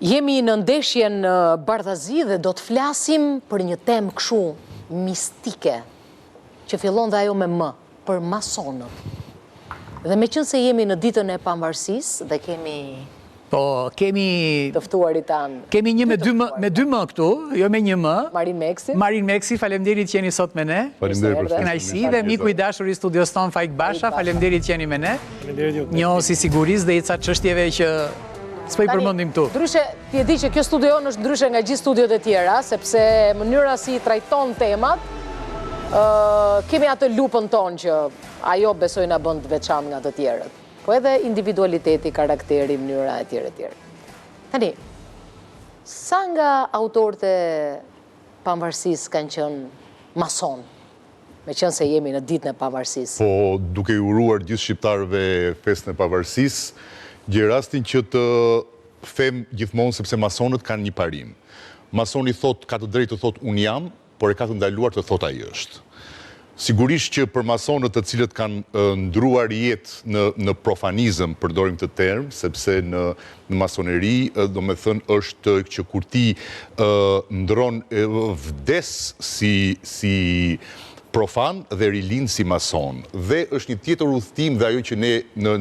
Jemi në ndeshjen Bardhazi dhe do të flasim për një temë kështu mistike, që fillon dhe ajo me më, për masonët. Dhe me qënë se jemi në ditën e pavarësisë dhe kemi... Po, kemi... Tëftuarit tanë... Kemi një me dy më këtu, jo me një më. Marin Meksi. Marin Meksi, falemderit që jeni sot me ne. Falemderit për kënaqësi dhe miku i dashur i studios ton Faik Basha, falemderit që jeni me ne. Një si sigurisë dhe i ca çështjeve që s'po i përmendim këtu. Ndryshe, ti e di që kjo studio është ndryshe nga gjithë studiot e tjera, sepse mënyra si trajton temat, kemi atë lupën tonë që ajo besoj na bën të veçantë nga të tjerët. Po edhe individualiteti, karakteri, mënyra e tjere tjere. Tani, sa nga autorët e pavarësisë kanë qenë mason, me qenë se jemi në ditën e pavarësisë? Po, duke i uruar gjithë shqiptarëve festën e pavarësisë, gjej rastin që të them gjithmonë sepse masonët kanë një parim. Masoni thot, ka të drejtë të thot unë jam, por e ka të ndaluar të thot ai është. Sigurisht që për masonët të cilët kanë ndruar jetë në profanizëm, përdorim të term, sepse në masoneri, do me thënë është që kur ti ndron vdes si profan dhe rilind si mason. Dhe është një tjetër udhëtim dhe ajo që ne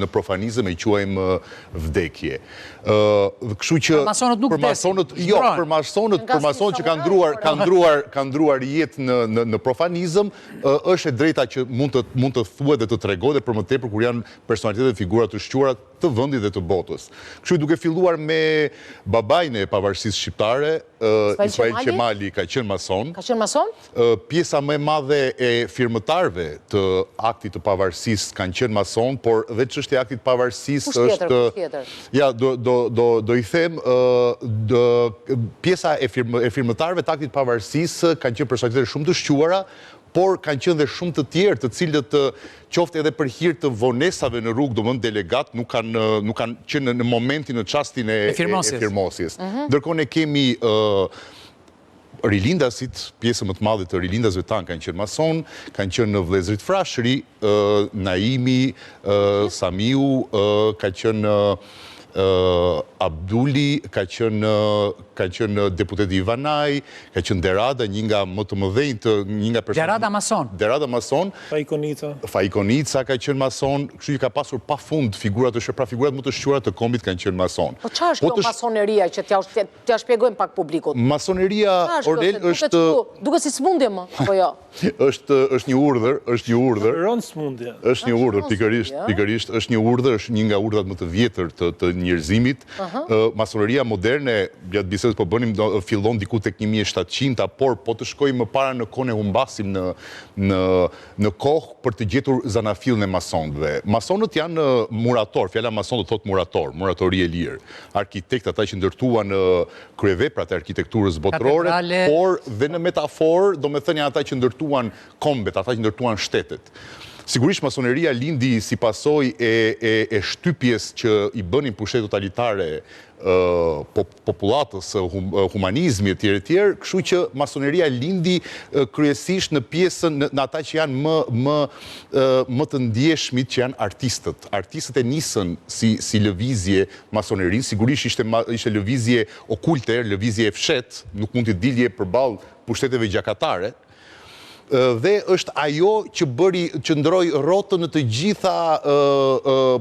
në profanizëm e quajmë vdekje. Kështu që për masonët, jo, për masonët që kanë ndruar jetë në profanizëm, është e drejta që mund të thuhet dhe të tregoj dhe për më tepër kur janë personalitetet dhe figura të shquara të vendit dhe të botës. Kështu duke filluar me babain e pavarësisë shqiptare, Ismail Qemali ka qenë mason. Ka qenë mason? Pjesa më e madhe e firmëtarëve të aktit të pavarësisë kanë qenë mason, por dhe çështja e aktit të pavarësisë është... Ja, do i them, pjesa e firmëtarëve të aktit të pavarësisë kanë qenë personalitetet shumë të shquara, por kanë qenë dhe shumë të tjerë, të cilët qoftë edhe për hir të vonesave në rrugë, domethënë delegat, nuk kanë qenë në momentin, në çastin e firmosjes. Ndërkohë ne kemi rilindasit, pjesë më të madhe të rilindasve tanë kanë qenë mason, kanë qenë në vëllezërit Frashëri, Naimi, Samiu, ka qenë Abduli, ka qenë deputeti Ivanaj, ka qenë Derada, një nga më të mëdhenjtë, një nga personat... Derada mason. Faikonica ka qenë mason, kështu që ka pasur pa fund figurat të shqiptar, figurat më të shquara të kombit kanë qenë mason. Po çfarë është kjo masoneria që t'ja shpjegojmë pak publikut? Masoneria, Ornel, është... Duke si smundje më, po jo? është një urdhër, Rënë smundje. Është një urdhër, pikërisht, është një urdhër, është një nga urdhrat më të vjetër të njerëzimit. Masoneria moderne, gjatë bisedës po bënim, fillon diku tek 1700, por po të shkojmë më para në kohën e humbasim në kohë për të gjetur zanafillin e masonëve. Masonët janë murator, fjala mason do thotë murator, muratori e lirë. Arkitekt, ata që ndërtuan kryeveprat e arkitekturës botërore, por dhe në metaforë, do me thënë janë ata që ndërtuan kombet, ata që ndërtuan shtetet. Sigurisht masoneria lindi si pasoj e shtypjes që i bënin pushtetet totalitare popullatës, humanizmi e tjerë, kështu që masoneria lindi kryesisht në pjesën, në ata që janë më të ndjeshmit që janë artistët. Artistët e nisën si lëvizje masonerin, sigurisht ishte lëvizje okulte, lëvizje e fshet, nuk mund të dilje përballë pushteteve gjakatare, dhe është ajo që ndroi rrotën në të gjitha,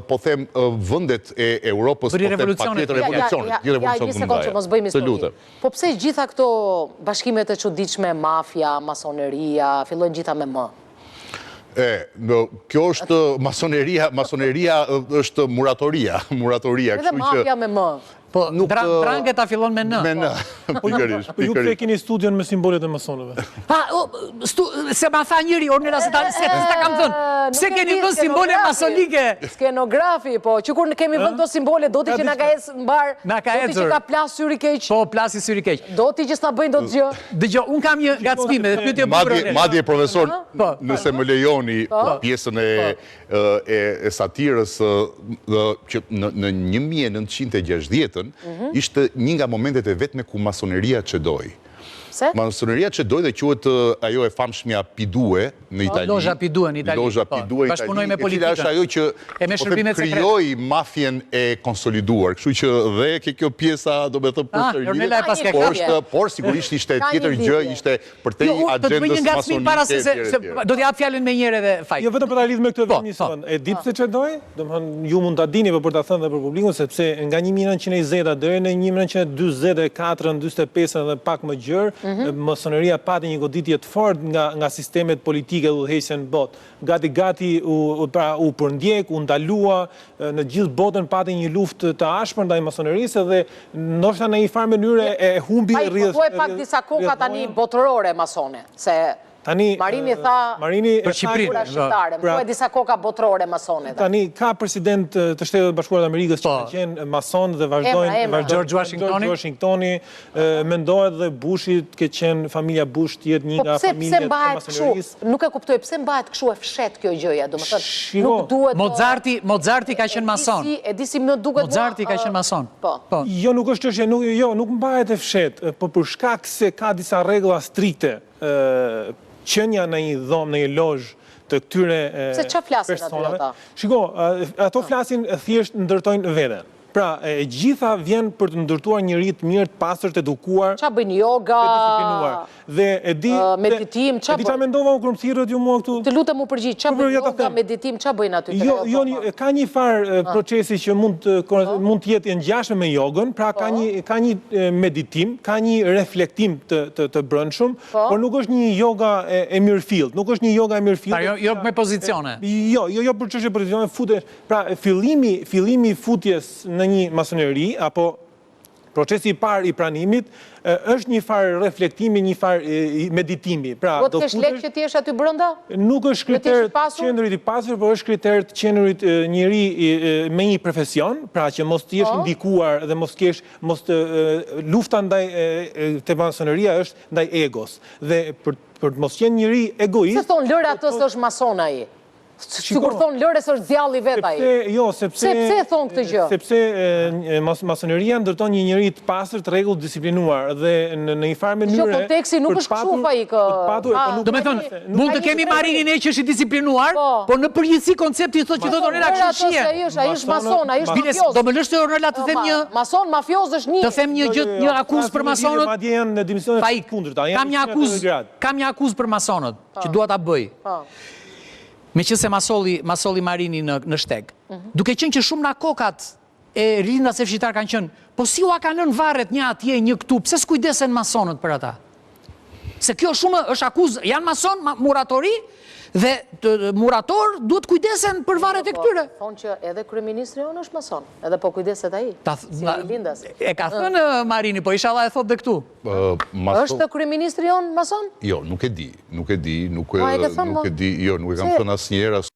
po them, vendet e Europës, po them paketë revolucionit. Ja, një sekundë që mos bëjmë histori. Po pse gjitha këto bashkimet e çuditshme, mafia, masoneria, fillojnë gjitha me më? Kjo është masoneria është muratoria. Edhe mafia me më. Po, drangeta fillon me në. Me në, pikërisht. Po ju pse keni studion me simbolet e masonëve? Se ma tha njëri, Ornela, se ta kam thënë. Pse keni vënë simbole masonike? Skenografi, po, që kur kemi vënë të simbole, do t'i që nga ka ecë në barë, do t'i që ka plasë syri keq. Po, plasë syri keq. Do t'i që s'na bëjnë do të gjë. Dëgjoj, unë kam një ngacmime, dhe pyetje bukur. Madje profesor, nëse më lejoni pjesën e satirës që në 1960 ishte një nga momentet e vetme ku masoneria çdoi. Se? Masoneria që dojë dhe quhet ajo e famshmja P2 në Itali. Loja P2 në Itali. Loja P2 në Bashkëpunoj me Itali, e cila politikën. është ajo që E me shërbimet sekrete. krijoi mafjen e konsoliduar. Kështu që dhe kjo pjesa, do me thënë Ornella e pas ka por sigurisht ishte Ka një tjetër gjë, lidhje. ishte përtej agendës masonike. Para se do t'jap fjalën me njëre dhe fajt. Jo vetëm për ta lidhur me këtë vetëm një sekond. E di pse ç'doj? Domethënë ju mund ta dini për ta thënë edhe për publikun sepse nga 1920 deri në 1944, 45 dhe pak më gjërë, masoneria pati një goditje të fortë nga sistemet politike dhe udhëheqëse në botë. Gati u përndjek, u ndalua, në gjithë botën pati një luftë të ashpër ndaj masonerisë dhe ndoshta në një farë mënyrë e humbi rrjedhën. Po pak disa koka tani botërore masone, se Marini tha për Shqipërinë, shqiptare, po e disa koka botërore masone. Tani ka president të Shtetet Bashkuara të Amerikës që kanë qenë mason dhe vazhdojnë George Washingtoni, mendohet dhe Bushi ke qenë familja Bush të jetë një nga familjet e masonerisë. Nuk e kuptoj pse mbahet kështu e fshet kjo gjëja, domethënë nuk duhet. Mozarti ka qenë mason. E di si më duket. Mozarti ka qenë mason. Po. Jo, nuk është çështje, nuk mbahet e fshet, por për shkak se ka disa rregulla strikte qënja në një dhomë, në një lozhë të këtyre personave. Shiko, ato flasin thjesht ndërtojnë veten. Pra, gjitha vjen për të ndërtuar njëri të mirë, të pastër, të edukuar. Qa bëjnë yoga, meditim, qa bëjnë? Qa mendova unë kërë më thirët ju mua këtu? Të lutem mu përgjith, qa bëjnë yoga, meditim, qa bëjnë aty? Jo, ka një farë procesi që mund të jetë ngjashme me jogën, pra ka një meditim, ka një reflektim të brendshëm, por nuk është një yoga e mirëfillt, nuk është një yoga e mirëfillt. Jo me pozicione. Jo për çështje pozicione, pra fillimi futjes në një masoneri, apo procesi i parë i pranimit, është një farë reflektimi, një farë meditimi. Do të kesh lek që ti jesh aty brenda? Nuk është kriter të qenurit i pasur, por është kriter të qenurit njëri me një profesion, pra që mos të jesh ndikuar dhe mos të lufta ndaj te masoneria është ndaj egos. Dhe për të mos qenë njëri egoist. Se thonë lëre atës është mason ai? Sikur thonë lërës është djalli vet ai. Pse thonë këtë gjë? Sepse masoneria ndërton një njeri të pastër, të rregullt, disiplinuar dhe në një farë mënyrë. Kjo konteksti nuk është kështu ai kë. Do me thonë, mund të kemi Marinin që është i disiplinuar, por në përgjithësi koncepti thotë që thotë Ornella kështu shihen. Ai është mason, ai është mafioz. Do më lësh të Ornella të them një mason mafioz është një. Të them një akuzë për masonët. Madje janë në dimensione të kundërta. Kam një akuzë për masonët që dua ta bëj. Me që se masoli Marini në shteg. Duke qenë që shumë nga kokat e rindas e fshitar kanë qenë, po si ua kanë lënë varret një atje, një këtu, pse s'kujdesen masonët për ata? Se kjo shumë është akuzë, janë mason, muratori, dhe murator duhet kujdesen për varret e këtyre. Thonë që edhe kryeministri jonë është mason, edhe po kujdeset ai. Si lindas. E ka thënë Marini, po inshallah e thot dhe këtu. Është kryeministri jonë mason? Jo, nuk e di, jo, nuk e kam thënë asnjëherë.